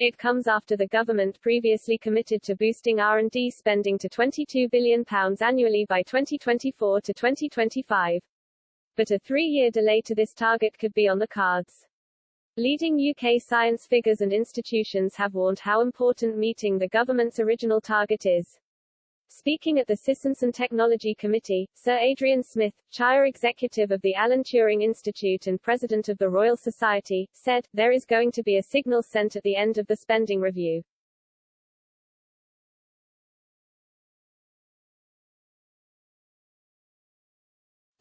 It comes after the government previously committed to boosting R&D spending to £22 billion annually by 2024 to 2025. But a 3-year delay to this target could be on the cards. Leading UK science figures and institutions have warned how important meeting the government's original target is. Speaking at the Science and Technology Committee, Sir Adrian Smith, Chair Executive of the Alan Turing Institute and President of the Royal Society, said, "There is going to be a signal sent at the end of the spending review.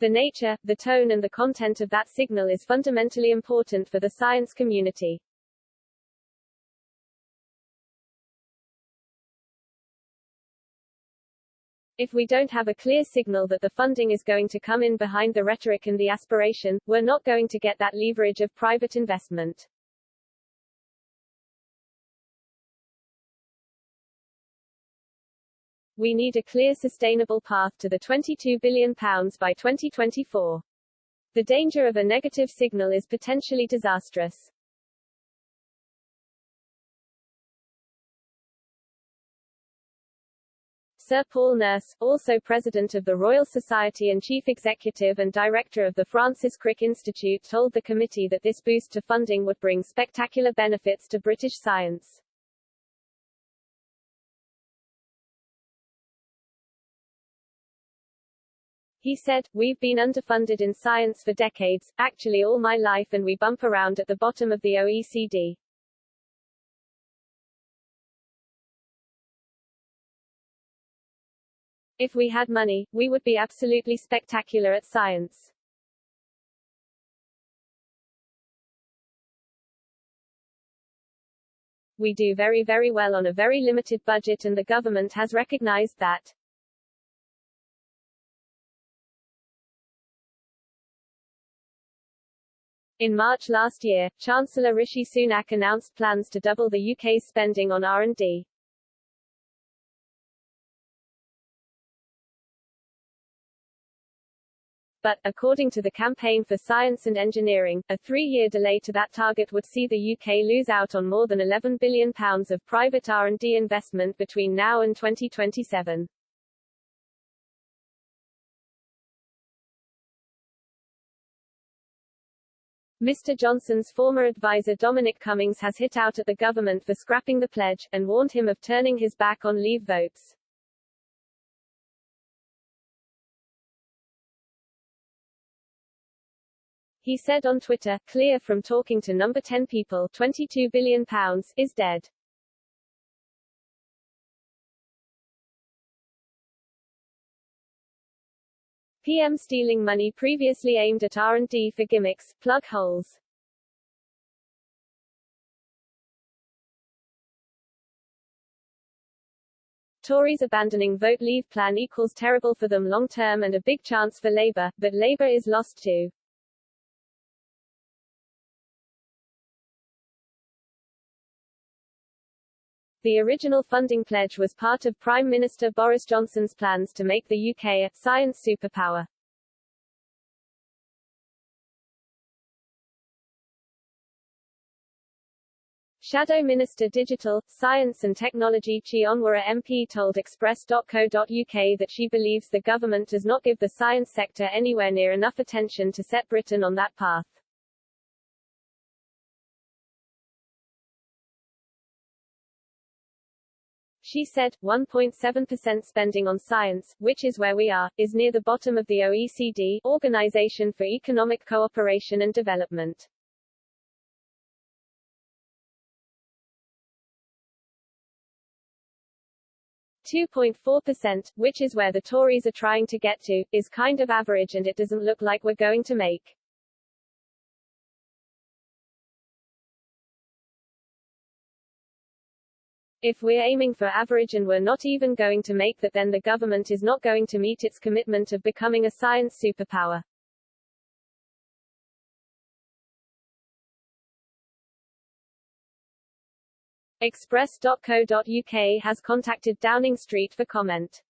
The nature, the tone and the content of that signal is fundamentally important for the science community. If we don't have a clear signal that the funding is going to come in behind the rhetoric and the aspiration, we're not going to get that leverage of private investment. We need a clear sustainable path to the £22 billion by 2024. The danger of a negative signal is potentially disastrous. Sir Paul Nurse, also President of the Royal Society and Chief Executive and Director of the Francis Crick Institute, told the committee that this boost to funding would bring spectacular benefits to British science. He said, "We've been underfunded in science for decades, actually all my life, and we bump around at the bottom of the OECD. If we had money, we would be absolutely spectacular at science." We do very, very well on a very limited budget, and the government has recognized that. In March last year, Chancellor Rishi Sunak announced plans to double the UK's spending on R&D. But, according to the Campaign for Science and Engineering, a 3-year delay to that target would see the UK lose out on more than £11 billion of private R&D investment between now and 2027. Mr Johnson's former advisor Dominic Cummings has hit out at the government for scrapping the pledge, and warned him of turning his back on Leave votes. He said on Twitter, "Clear from talking to number 10 people, £22 billion is dead." PM stealing money previously aimed at R&D for gimmicks, plug holes. Tories abandoning vote leave plan equals terrible for them long term and a big chance for Labour, but Labour is lost too. The original funding pledge was part of Prime Minister Boris Johnson's plans to make the UK a science superpower. Shadow Minister Digital, Science and Technology Chionwara MP told Express.co.uk that she believes the government does not give the science sector anywhere near enough attention to set Britain on that path. She said, 1.7% spending on science, which is where we are, is near the bottom of the OECD, Organization for Economic Cooperation and Development. .4%, which is where the Tories are trying to get to, is kind of average, and it doesn't look like we're going to make. If we're aiming for average and we're not even going to make that, then the government is not going to meet its commitment of becoming a science superpower. Express.co.uk has contacted Downing Street for comment.